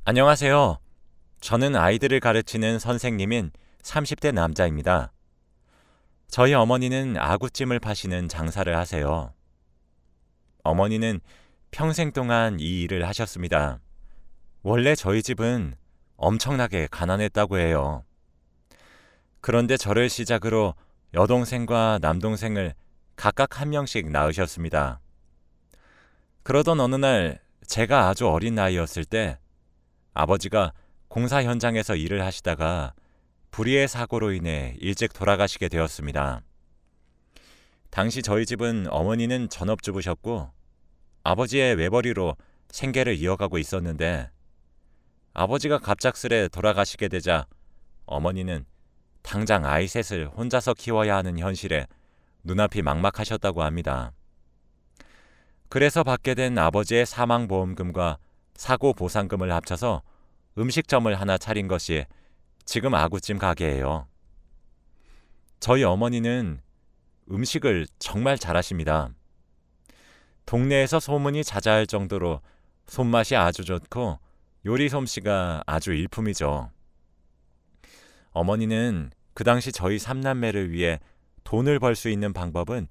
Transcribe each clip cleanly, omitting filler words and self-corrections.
안녕하세요. 저는 아이들을 가르치는 선생님인 30대 남자입니다. 저희 어머니는 아구찜을 파시는 장사를 하세요. 어머니는 평생 동안 이 일을 하셨습니다. 원래 저희 집은 엄청나게 가난했다고 해요. 그런데 저를 시작으로 여동생과 남동생을 각각 한 명씩 낳으셨습니다. 그러던 어느 날 제가 아주 어린 나이였을 때 아버지가 공사 현장에서 일을 하시다가 불의의 사고로 인해 일찍 돌아가시게 되었습니다. 당시 저희 집은 어머니는 전업주부셨고 아버지의 외벌이로 생계를 이어가고 있었는데 아버지가 갑작스레 돌아가시게 되자 어머니는 당장 아이 셋을 혼자서 키워야 하는 현실에 눈앞이 막막하셨다고 합니다. 그래서 받게 된 아버지의 사망보험금과 사고 보상금을 합쳐서 음식점을 하나 차린 것이 지금 아구찜 가게예요. 저희 어머니는 음식을 정말 잘하십니다. 동네에서 소문이 자자할 정도로 손맛이 아주 좋고 요리 솜씨가 아주 일품이죠. 어머니는 그 당시 저희 삼남매를 위해 돈을 벌 수 있는 방법은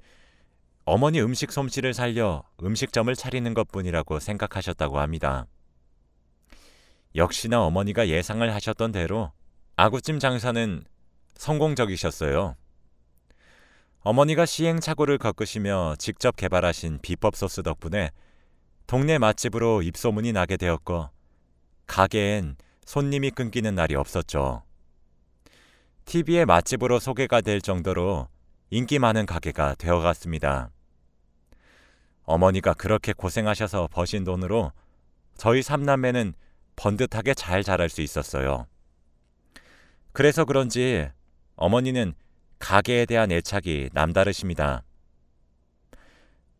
어머니 음식 솜씨를 살려 음식점을 차리는 것뿐이라고 생각하셨다고 합니다. 역시나 어머니가 예상을 하셨던 대로 아구찜 장사는 성공적이셨어요. 어머니가 시행착오를 겪으시며 직접 개발하신 비법 소스 덕분에 동네 맛집으로 입소문이 나게 되었고 가게엔 손님이 끊기는 날이 없었죠. TV의 맛집으로 소개가 될 정도로 인기 많은 가게가 되어갔습니다. 어머니가 그렇게 고생하셔서 버신 돈으로 저희 삼남매는 번듯하게 잘 자랄 수 있었어요. 그래서 그런지 어머니는 가게에 대한 애착이 남다르십니다.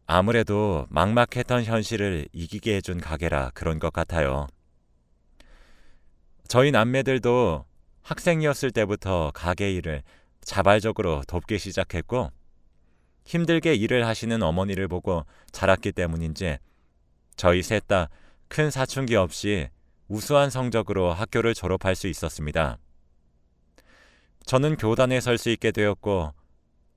아무래도 막막했던 현실을 이기게 해준 가게라 그런 것 같아요. 저희 남매들도 학생이었을 때부터 가게 일을 자발적으로 돕기 시작했고 힘들게 일을 하시는 어머니를 보고 자랐기 때문인지 저희 셋 다 큰 사춘기 없이 우수한 성적으로 학교를 졸업할 수 있었습니다. 저는 교단에 설 수 있게 되었고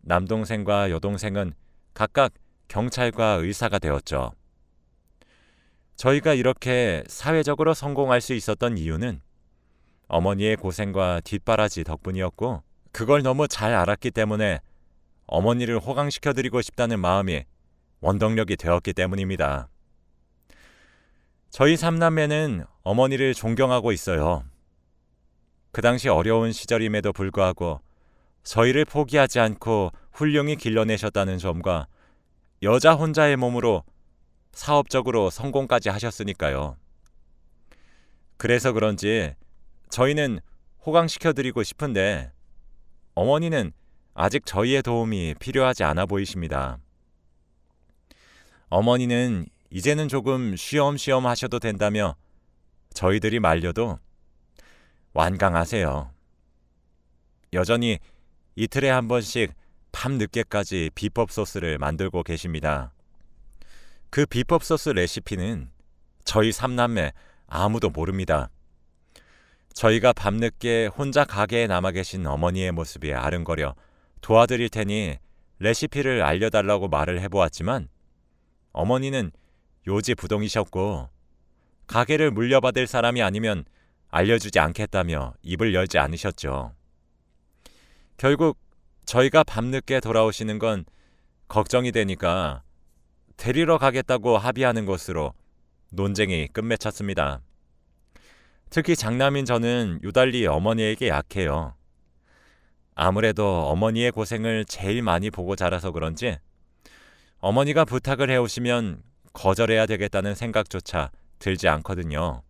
남동생과 여동생은 각각 경찰과 의사가 되었죠. 저희가 이렇게 사회적으로 성공할 수 있었던 이유는 어머니의 고생과 뒷바라지 덕분이었고 그걸 너무 잘 알았기 때문에 어머니를 호강시켜드리고 싶다는 마음이 원동력이 되었기 때문입니다. 저희 삼남매는 어머니를 존경하고 있어요. 그 당시 어려운 시절임에도 불구하고 저희를 포기하지 않고 훌륭히 길러내셨다는 점과 여자 혼자의 몸으로 사업적으로 성공까지 하셨으니까요. 그래서 그런지 저희는 호강시켜드리고 싶은데 어머니는 아직 저희의 도움이 필요하지 않아 보이십니다. 어머니는 이제는 조금 쉬엄쉬엄 하셔도 된다며 저희들이 말려도 완강하세요. 여전히 이틀에 한 번씩 밤늦게까지 비법 소스를 만들고 계십니다. 그 비법 소스 레시피는 저희 삼남매 아무도 모릅니다. 저희가 밤늦게 혼자 가게에 남아 계신 어머니의 모습이 아른거려 도와드릴 테니 레시피를 알려달라고 말을 해보았지만 어머니는 요지부동이셨고 가게를 물려받을 사람이 아니면 알려주지 않겠다며 입을 열지 않으셨죠. 결국 저희가 밤늦게 돌아오시는 건 걱정이 되니까 데리러 가겠다고 합의하는 것으로 논쟁이 끝맺혔습니다. 특히 장남인 저는 유달리 어머니에게 약해요. 아무래도 어머니의 고생을 제일 많이 보고 자라서 그런지 어머니가 부탁을 해오시면 거절해야 되겠다는 생각조차 들지 않거든요.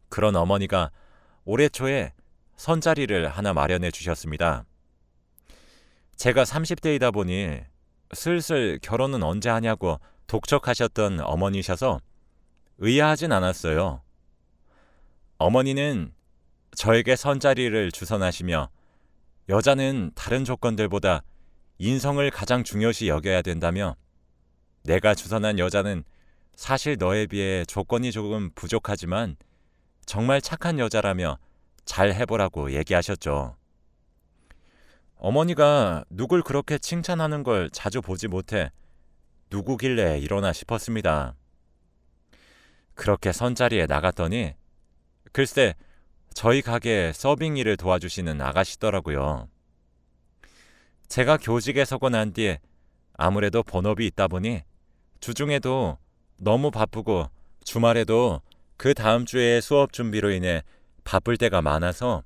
그런 어머니가 올해 초에 선자리를 하나 마련해 주셨습니다. 제가 30대이다 보니 슬슬 결혼은 언제 하냐고 독촉하셨던 어머니셔서 의아하진 않았어요. 어머니는 저에게 선자리를 주선하시며 여자는 다른 조건들보다 인성을 가장 중요시 여겨야 된다며 내가 주선한 여자는 사실 너에 비해 조건이 조금 부족하지만 정말 착한 여자라며 잘 해보라고 얘기하셨죠. 어머니가 누굴 그렇게 칭찬하는 걸 자주 보지 못해 누구길래 이러나 싶었습니다. 그렇게 선자리에 나갔더니 글쎄 저희 가게 서빙 일을 도와주시는 아가씨더라고요. 제가 교직에 서고 난 뒤에 아무래도 본업이 있다 보니 주중에도 너무 바쁘고 주말에도 그 다음 주에 수업 준비로 인해 바쁠 때가 많아서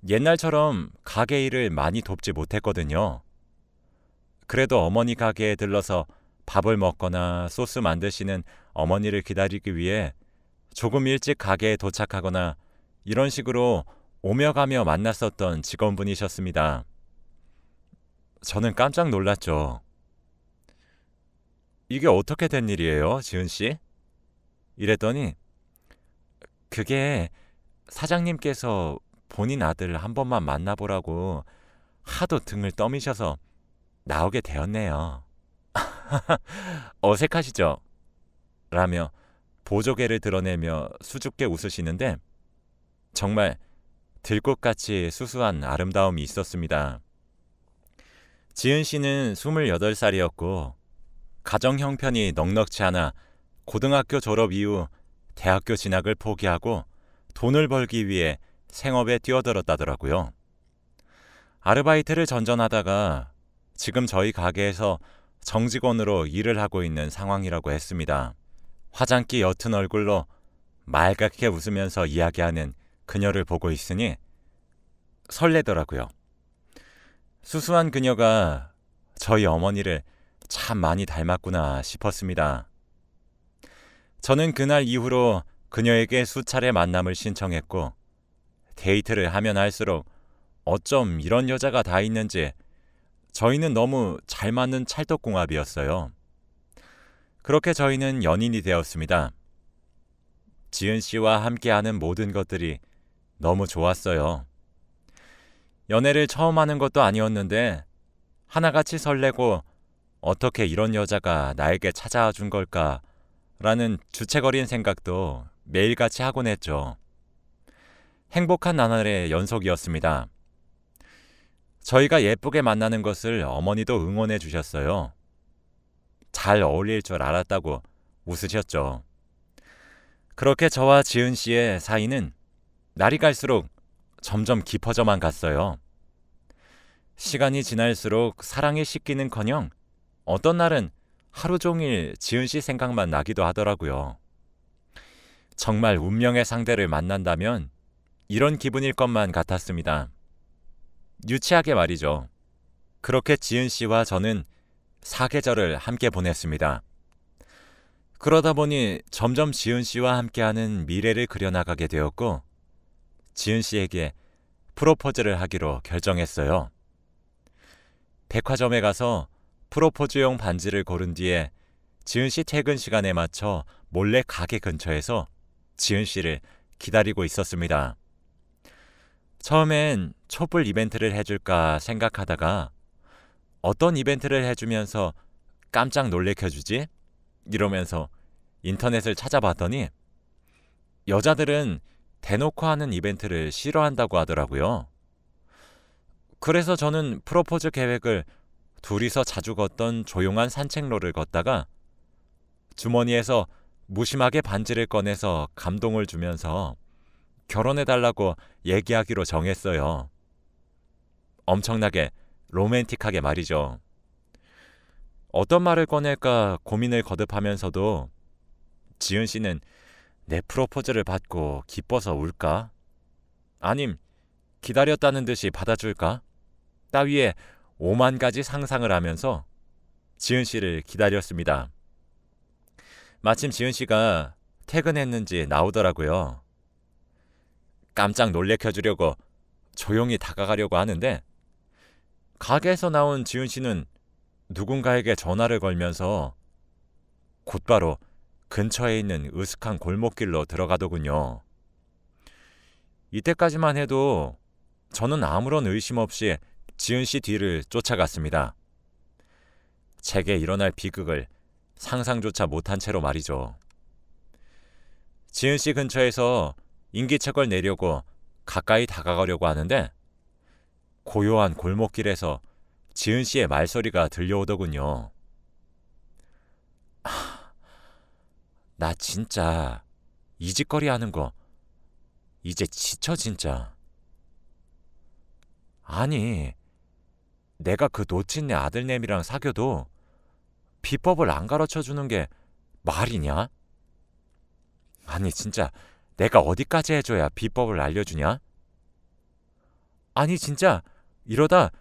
옛날처럼 가게 일을 많이 돕지 못했거든요. 그래도 어머니 가게에 들러서 밥을 먹거나 소스 만드시는 어머니를 기다리기 위해 조금 일찍 가게에 도착하거나 이런 식으로 오며 가며 만났었던 직원분이셨습니다. 저는 깜짝 놀랐죠. 이게 어떻게 된 일이에요, 지은 씨? 이랬더니 그게 사장님께서 본인 아들 한 번만 만나보라고 하도 등을 떠미셔서 나오게 되었네요. 어색하시죠? 라며 보조개를 드러내며 수줍게 웃으시는데 정말 들꽃같이 수수한 아름다움이 있었습니다. 지은 씨는 28살이었고 가정 형편이 넉넉치 않아 고등학교 졸업 이후 대학교 진학을 포기하고 돈을 벌기 위해 생업에 뛰어들었다더라고요. 아르바이트를 전전하다가 지금 저희 가게에서 정직원으로 일을 하고 있는 상황이라고 했습니다. 화장기 옅은 얼굴로 맑게 웃으면서 이야기하는 그녀를 보고 있으니 설레더라고요. 수수한 그녀가 저희 어머니를 참 많이 닮았구나 싶었습니다. 저는 그날 이후로 그녀에게 수차례 만남을 신청했고 데이트를 하면 할수록 어쩜 이런 여자가 다 있는지 저희는 너무 잘 맞는 찰떡궁합이었어요. 그렇게 저희는 연인이 되었습니다. 지은 씨와 함께하는 모든 것들이 너무 좋았어요. 연애를 처음 하는 것도 아니었는데 하나같이 설레고 어떻게 이런 여자가 나에게 찾아와 준 걸까 라는 주책어린 생각도 매일같이 하곤 했죠. 행복한 나날의 연속이었습니다. 저희가 예쁘게 만나는 것을 어머니도 응원해 주셨어요. 잘 어울릴 줄 알았다고 웃으셨죠. 그렇게 저와 지은 씨의 사이는 날이 갈수록 점점 깊어져만 갔어요. 시간이 지날수록 사랑에 식기는커녕 어떤 날은 하루 종일 지은 씨 생각만 나기도 하더라고요. 정말 운명의 상대를 만난다면 이런 기분일 것만 같았습니다. 유치하게 말이죠. 그렇게 지은 씨와 저는 사계절을 함께 보냈습니다. 그러다 보니 점점 지은 씨와 함께하는 미래를 그려나가게 되었고 지은 씨에게 프로포즈를 하기로 결정했어요. 백화점에 가서 프로포즈용 반지를 고른 뒤에 지은 씨 퇴근 시간에 맞춰 몰래 가게 근처에서 지은 씨를 기다리고 있었습니다. 처음엔 촛불 이벤트를 해줄까 생각하다가 어떤 이벤트를 해주면서 깜짝 놀래켜주지? 이러면서 인터넷을 찾아봤더니 여자들은 대놓고 하는 이벤트를 싫어한다고 하더라고요. 그래서 저는 프로포즈 계획을 둘이서 자주 걷던 조용한 산책로를 걷다가 주머니에서 무심하게 반지를 꺼내서 감동을 주면서 결혼해달라고 얘기하기로 정했어요. 엄청나게 로맨틱하게 말이죠. 어떤 말을 꺼낼까 고민을 거듭하면서도 지은 씨는 내 프로포즈를 받고 기뻐서 울까? 아님 기다렸다는 듯이 받아줄까? 따위에 5만 가지 상상을 하면서 지은 씨를 기다렸습니다. 마침 지은 씨가 퇴근했는지 나오더라고요. 깜짝 놀래켜주려고 조용히 다가가려고 하는데 가게에서 나온 지은 씨는 누군가에게 전화를 걸면서 곧바로 근처에 있는 으슥한 골목길로 들어가더군요. 이때까지만 해도 저는 아무런 의심 없이 지은 씨 뒤를 쫓아갔습니다. 제게 일어날 비극을 상상조차 못한 채로 말이죠. 지은 씨 근처에서 인기척을 내려고 가까이 다가가려고 하는데 고요한 골목길에서 지은 씨의 말소리가 들려오더군요. 나 진짜 이 짓거리 하는 거 이제 지쳐 진짜. 아니, 내가 그 놓친 내 아들내미랑 사귀어도 비법을 안 가르쳐 주는 게 말이냐? 아니 진짜 내가 어디까지 해줘야 비법을 알려주냐? 아니 진짜 이러다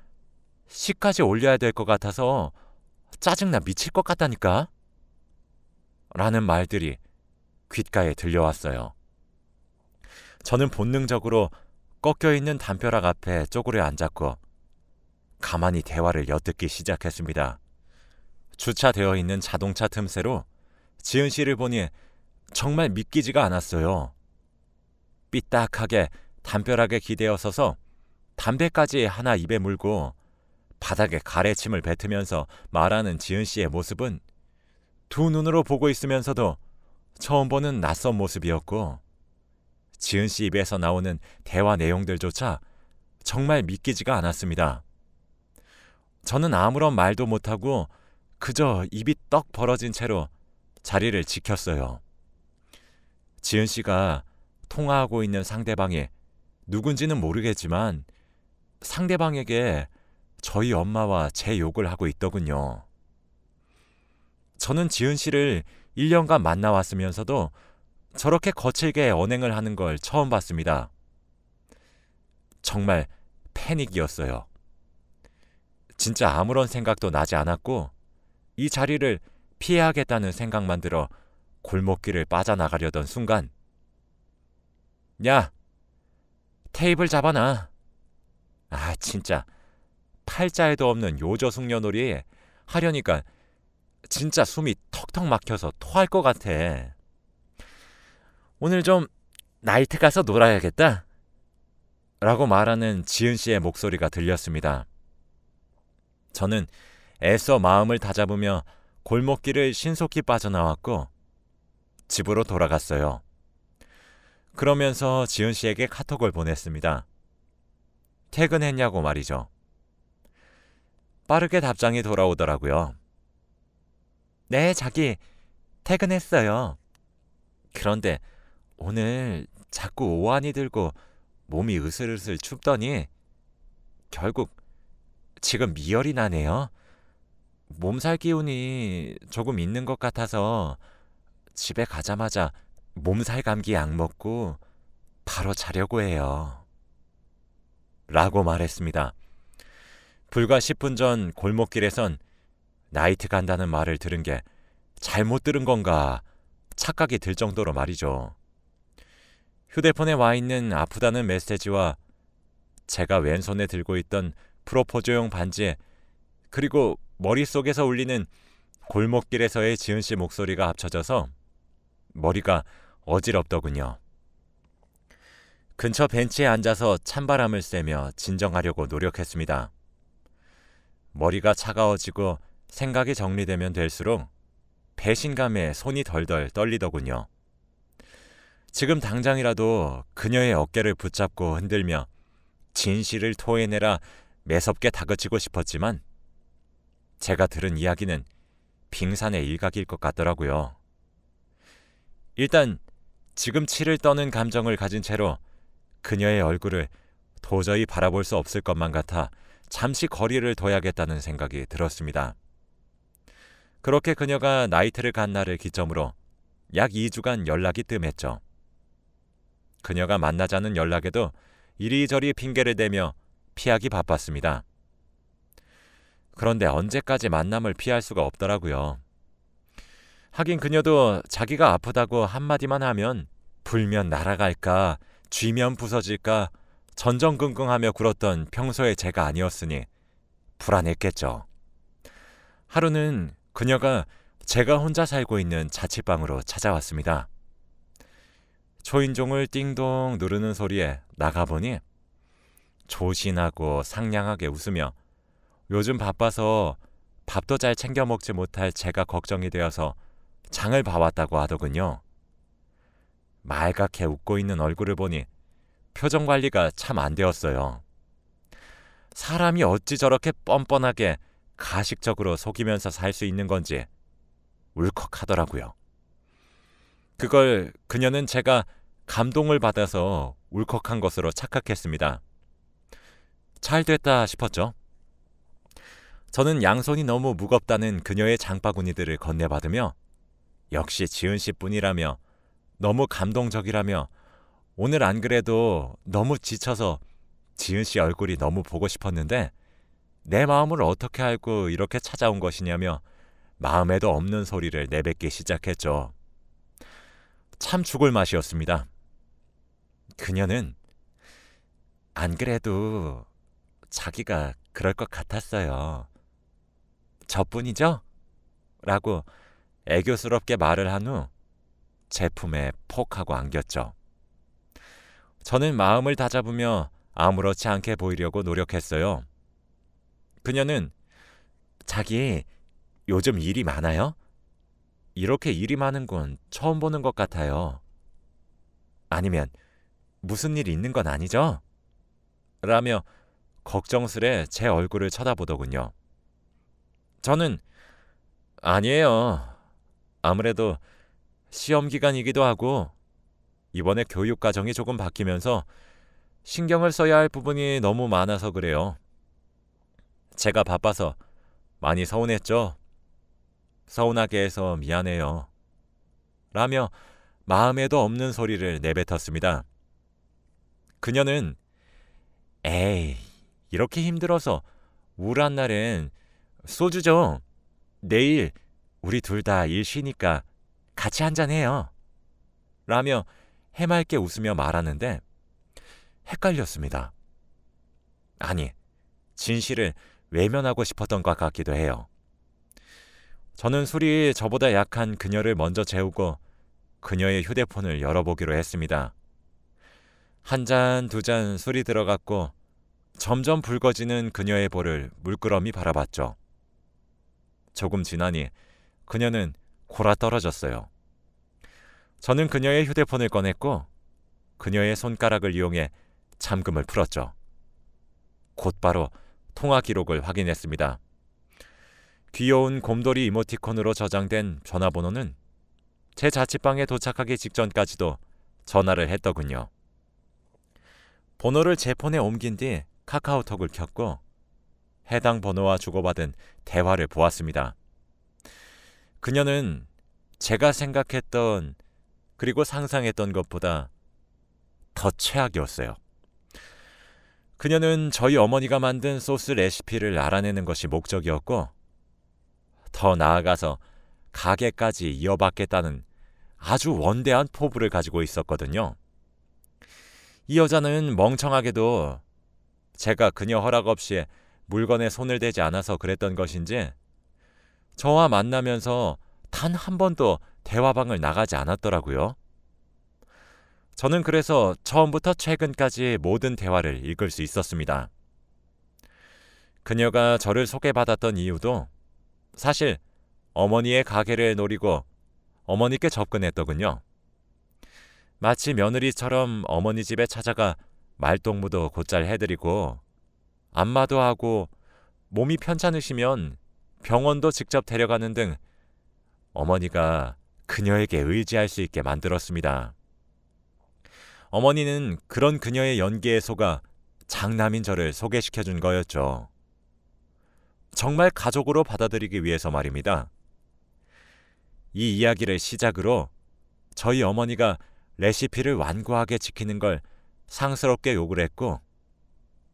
시까지 올려야 될 것 같아서 짜증나 미칠 것 같다니까? 라는 말들이 귓가에 들려왔어요. 저는 본능적으로 꺾여있는 담벼락 앞에 쪼그려 앉았고 가만히 대화를 엿듣기 시작했습니다. 주차되어 있는 자동차 틈새로 지은 씨를 보니 정말 믿기지가 않았어요. 삐딱하게 담벼락에 기대어 서서 담배까지 하나 입에 물고 바닥에 가래침을 뱉으면서 말하는 지은 씨의 모습은 두 눈으로 보고 있으면서도 처음 보는 낯선 모습이었고 지은 씨 입에서 나오는 대화 내용들조차 정말 믿기지가 않았습니다. 저는 아무런 말도 못하고 그저 입이 떡 벌어진 채로 자리를 지켰어요. 지은 씨가 통화하고 있는 상대방이 누군지는 모르겠지만 상대방에게 저희 엄마와 제 욕을 하고 있더군요. 저는 지은 씨를 1년간 만나왔으면서도 저렇게 거칠게 언행을 하는 걸 처음 봤습니다. 정말 패닉이었어요. 진짜 아무런 생각도 나지 않았고 이 자리를 피해야겠다는 생각만 들어 골목길을 빠져나가려던 순간 야! 테이블 잡아놔. 아 진짜 팔자에도 없는 요저숙녀놀이 하려니까 진짜 숨이 턱턱 막혀서 토할 것 같아. 오늘 좀 나이트 가서 놀아야겠다. 라고 말하는 지은 씨의 목소리가 들렸습니다. 저는 애써 마음을 다잡으며 골목길을 신속히 빠져나왔고 집으로 돌아갔어요. 그러면서 지은 씨에게 카톡을 보냈습니다. 퇴근했냐고 말이죠. 빠르게 답장이 돌아오더라고요. 네, 자기 퇴근했어요. 그런데 오늘 자꾸 오한이 들고 몸이 으슬으슬 춥더니 결국 지금 미열이 나네요. 몸살 기운이 조금 있는 것 같아서 집에 가자마자 몸살 감기 약 먹고 바로 자려고 해요. 라고 말했습니다. 불과 10분 전 골목길에선 나이트 간다는 말을 들은 게 잘못 들은 건가 착각이 들 정도로 말이죠. 휴대폰에 와 있는 아프다는 메시지와 제가 왼손에 들고 있던 프로포즈용 반지 그리고 머릿속에서 울리는 골목길에서의 지은 씨 목소리가 합쳐져서 머리가 어지럽더군요. 근처 벤치에 앉아서 찬바람을 쐬며 진정하려고 노력했습니다. 머리가 차가워지고 생각이 정리되면 될수록 배신감에 손이 덜덜 떨리더군요. 지금 당장이라도 그녀의 어깨를 붙잡고 흔들며 진실을 토해내라 매섭게 다그치고 싶었지만 제가 들은 이야기는 빙산의 일각일 것 같더라고요. 일단 지금 치를 떠는 감정을 가진 채로 그녀의 얼굴을 도저히 바라볼 수 없을 것만 같아 잠시 거리를 둬야겠다는 생각이 들었습니다. 그렇게 그녀가 나이트를 간 날을 기점으로 약 2주간 연락이 뜸했죠. 그녀가 만나자는 연락에도 이리저리 핑계를 대며 피하기 바빴습니다. 그런데 언제까지 만남을 피할 수가 없더라고요. 하긴 그녀도 자기가 아프다고 한마디만 하면 불면 날아갈까 쥐면 부서질까 전전긍긍하며 굴었던 평소의 제가 아니었으니 불안했겠죠. 하루는 그녀가 제가 혼자 살고 있는 자취방으로 찾아왔습니다. 초인종을 띵동 누르는 소리에 나가보니 조신하고 상냥하게 웃으며 요즘 바빠서 밥도 잘 챙겨 먹지 못할 제가 걱정이 되어서 장을 봐왔다고 하더군요. 말갛게 웃고 있는 얼굴을 보니 표정 관리가 참 안 되었어요. 사람이 어찌 저렇게 뻔뻔하게 가식적으로 속이면서 살 수 있는 건지 울컥하더라고요. 그걸 그녀는 제가 감동을 받아서 울컥한 것으로 착각했습니다. 잘 됐다 싶었죠. 저는 양손이 너무 무겁다는 그녀의 장바구니들을 건네받으며 역시 지은 씨뿐이라며 너무 감동적이라며 오늘 안 그래도 너무 지쳐서 지은 씨 얼굴이 너무 보고 싶었는데 내 마음을 어떻게 알고 이렇게 찾아온 것이냐며 마음에도 없는 소리를 내뱉기 시작했죠. 참 죽을 맛이었습니다. 그녀는 안 그래도 자기가 그럴 것 같았어요. 저뿐이죠? 라고 애교스럽게 말을 한 후 제품에 폭 하고 안겼죠. 저는 마음을 다잡으며 아무렇지 않게 보이려고 노력했어요. 그녀는 자기 요즘 일이 많아요? 이렇게 일이 많은 건 처음 보는 것 같아요. 아니면 무슨 일이 있는 건 아니죠? 라며 걱정스레 제 얼굴을 쳐다보더군요. 저는 아니에요. 아무래도 시험 기간이기도 하고 이번에 교육 과정이 조금 바뀌면서 신경을 써야 할 부분이 너무 많아서 그래요. 제가 바빠서 많이 서운했죠. 서운하게 해서 미안해요. 라며 마음에도 없는 소리를 내뱉었습니다. 그녀는 에이, 이렇게 힘들어서 우울한 날엔 소주죠. 내일 우리 둘 다 일 쉬니까 같이 한잔해요. 라며 해맑게 웃으며 말하는데 헷갈렸습니다. 아니, 진실을 외면하고 싶었던 것 같기도 해요. 저는 술이 저보다 약한 그녀를 먼저 재우고 그녀의 휴대폰을 열어보기로 했습니다. 한 잔, 두 잔 술이 들어갔고 점점 붉어지는 그녀의 볼을 물끄러미 바라봤죠. 조금 지나니 그녀는 골아떨어졌어요. 저는 그녀의 휴대폰을 꺼냈고 그녀의 손가락을 이용해 잠금을 풀었죠. 곧바로 통화 기록을 확인했습니다. 귀여운 곰돌이 이모티콘으로 저장된 전화번호는 제 자취방에 도착하기 직전까지도 전화를 했더군요. 번호를 제 폰에 옮긴 뒤 카카오톡을 켰고 해당 번호와 주고받은 대화를 보았습니다. 그녀는 제가 생각했던 그리고 상상했던 것보다 더 최악이었어요. 그녀는 저희 어머니가 만든 소스 레시피를 알아내는 것이 목적이었고 더 나아가서 가게까지 이어받겠다는 아주 원대한 포부를 가지고 있었거든요. 이 여자는 멍청하게도 제가 그녀 허락 없이 물건에 손을 대지 않아서 그랬던 것인지 저와 만나면서 단 한 번도 대화방을 나가지 않았더라고요. 저는 그래서 처음부터 최근까지 모든 대화를 읽을 수 있었습니다. 그녀가 저를 소개받았던 이유도 사실 어머니의 가게를 노리고 어머니께 접근했더군요. 마치 며느리처럼 어머니 집에 찾아가 말동무도 곧잘 해드리고 안마도 하고 몸이 편찮으시면 병원도 직접 데려가는 등 어머니가 그녀에게 의지할 수 있게 만들었습니다. 어머니는 그런 그녀의 연기에 속아 장남인 저를 소개시켜준 거였죠. 정말 가족으로 받아들이기 위해서 말입니다. 이 이야기를 시작으로 저희 어머니가 레시피를 완고하게 지키는 걸 상스럽게 욕을 했고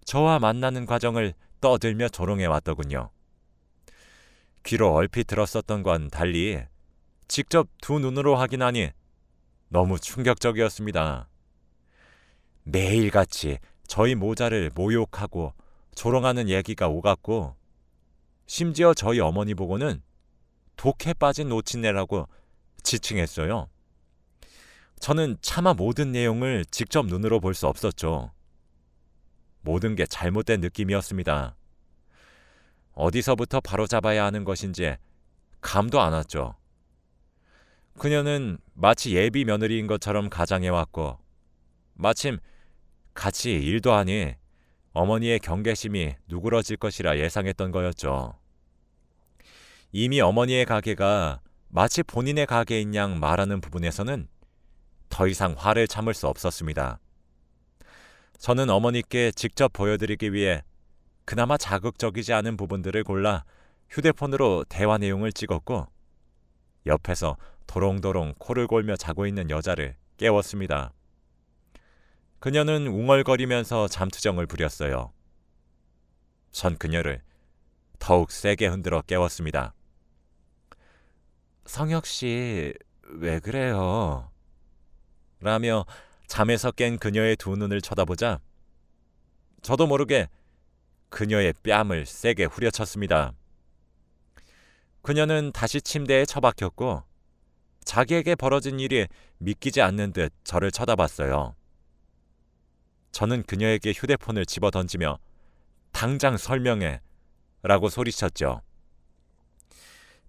저와 만나는 과정을 떠들며 조롱해 왔더군요. 귀로 얼핏 들었었던 건 달리 직접 두 눈으로 확인하니 너무 충격적이었습니다. 매일같이 저희 모자를 모욕하고 조롱하는 얘기가 오갔고 심지어 저희 어머니 보고는 독해 빠진 노친네라고 지칭했어요. 저는 차마 모든 내용을 직접 눈으로 볼 수 없었죠. 모든 게 잘못된 느낌이었습니다. 어디서부터 바로잡아야 하는 것인지 감도 안 왔죠. 그녀는 마치 예비 며느리인 것처럼 가장해 왔고 마침 같이 일도 하니 어머니의 경계심이 누그러질 것이라 예상했던 거였죠. 이미 어머니의 가게가 마치 본인의 가게인 양 말하는 부분에서는 더 이상 화를 참을 수 없었습니다. 저는 어머니께 직접 보여드리기 위해 그나마 자극적이지 않은 부분들을 골라 휴대폰으로 대화 내용을 찍었고 옆에서 도롱도롱 코를 골며 자고 있는 여자를 깨웠습니다. 그녀는 웅얼거리면서 잠투정을 부렸어요. 전 그녀를 더욱 세게 흔들어 깨웠습니다. 성혁 씨, 왜 그래요? 라며 잠에서 깬 그녀의 두 눈을 쳐다보자 저도 모르게 그녀의 뺨을 세게 후려쳤습니다. 그녀는 다시 침대에 처박혔고 자기에게 벌어진 일이 믿기지 않는 듯 저를 쳐다봤어요. 저는 그녀에게 휴대폰을 집어던지며 당장 설명해 라고 소리쳤죠.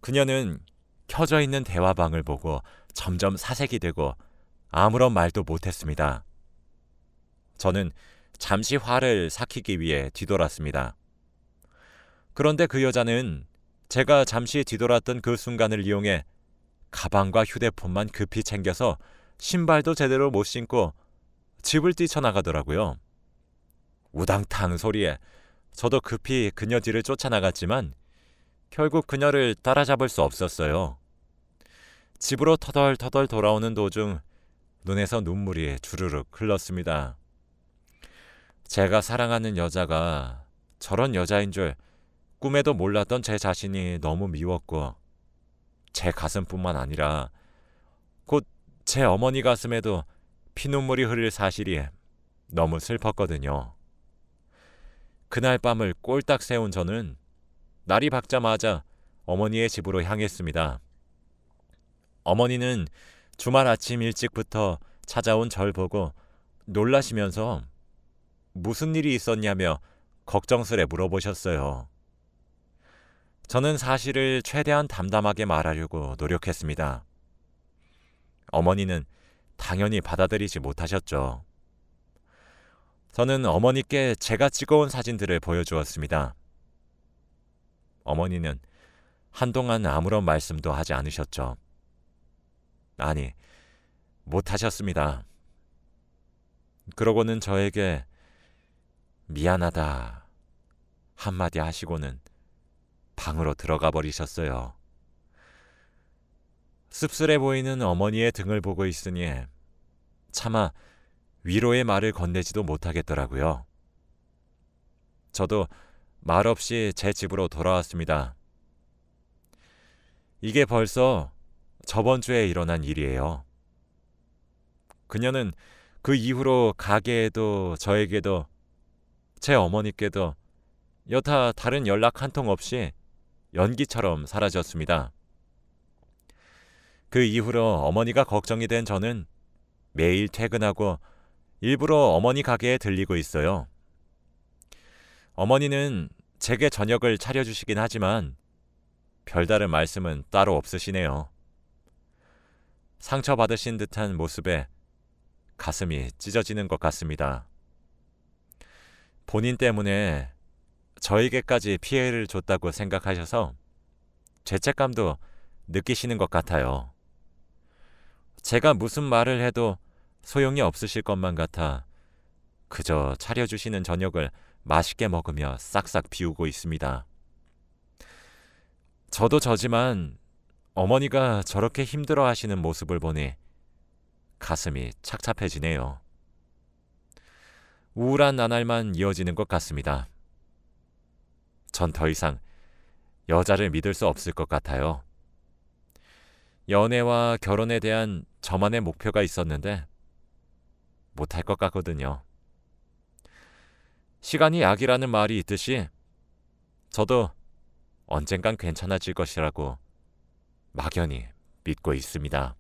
그녀는 켜져 있는 대화방을 보고 점점 사색이 되고 아무런 말도 못했습니다. 저는 잠시 화를 삭히기 위해 뒤돌았습니다. 그런데 그 여자는 제가 잠시 뒤돌았던 그 순간을 이용해 가방과 휴대폰만 급히 챙겨서 신발도 제대로 못 신고 집을 뛰쳐나가더라고요. 우당탕 소리에 저도 급히 그녀 뒤를 쫓아나갔지만 결국 그녀를 따라잡을 수 없었어요. 집으로 터덜터덜 돌아오는 도중 눈에서 눈물이 주르륵 흘렀습니다. 제가 사랑하는 여자가 저런 여자인 줄 꿈에도 몰랐던 제 자신이 너무 미웠고 제 가슴뿐만 아니라 곧 제 어머니 가슴에도 피눈물이 흐를 사실이 너무 슬펐거든요. 그날 밤을 꼴딱 세운 저는 날이 밝자마자 어머니의 집으로 향했습니다. 어머니는 주말 아침 일찍부터 찾아온 절 보고 놀라시면서 무슨 일이 있었냐며 걱정스레 물어보셨어요. 저는 사실을 최대한 담담하게 말하려고 노력했습니다. 어머니는 당연히 받아들이지 못하셨죠. 저는 어머니께 제가 찍어온 사진들을 보여주었습니다. 어머니는 한동안 아무런 말씀도 하지 않으셨죠. 아니, 못하셨습니다. 그러고는 저에게 미안하다 한마디 하시고는 방으로 들어가 버리셨어요. 씁쓸해 보이는 어머니의 등을 보고 있으니 차마 위로의 말을 건네지도 못하겠더라고요. 저도 말없이 제 집으로 돌아왔습니다. 이게 벌써 저번 주에 일어난 일이에요. 그녀는 그 이후로 가게에도 저에게도 제 어머니께도 여타 다른 연락 한 통 없이 연기처럼 사라졌습니다. 그 이후로 어머니가 걱정이 된 저는 매일 퇴근하고 일부러 어머니 가게에 들리고 있어요. 어머니는 제게 저녁을 차려주시긴 하지만 별다른 말씀은 따로 없으시네요. 상처받으신 듯한 모습에 가슴이 찢어지는 것 같습니다. 본인 때문에 저에게까지 피해를 줬다고 생각하셔서 죄책감도 느끼시는 것 같아요. 제가 무슨 말을 해도 소용이 없으실 것만 같아 그저 차려주시는 저녁을 맛있게 먹으며 싹싹 비우고 있습니다. 저도 저지만 어머니가 저렇게 힘들어하시는 모습을 보니 가슴이 착잡해지네요. 우울한 나날만 이어지는 것 같습니다. 전 더 이상 여자를 믿을 수 없을 것 같아요. 연애와 결혼에 대한 저만의 목표가 있었는데 못할 것 같거든요. 시간이 약이라는 말이 있듯이 저도 언젠간 괜찮아질 것이라고 막연히 믿고 있습니다.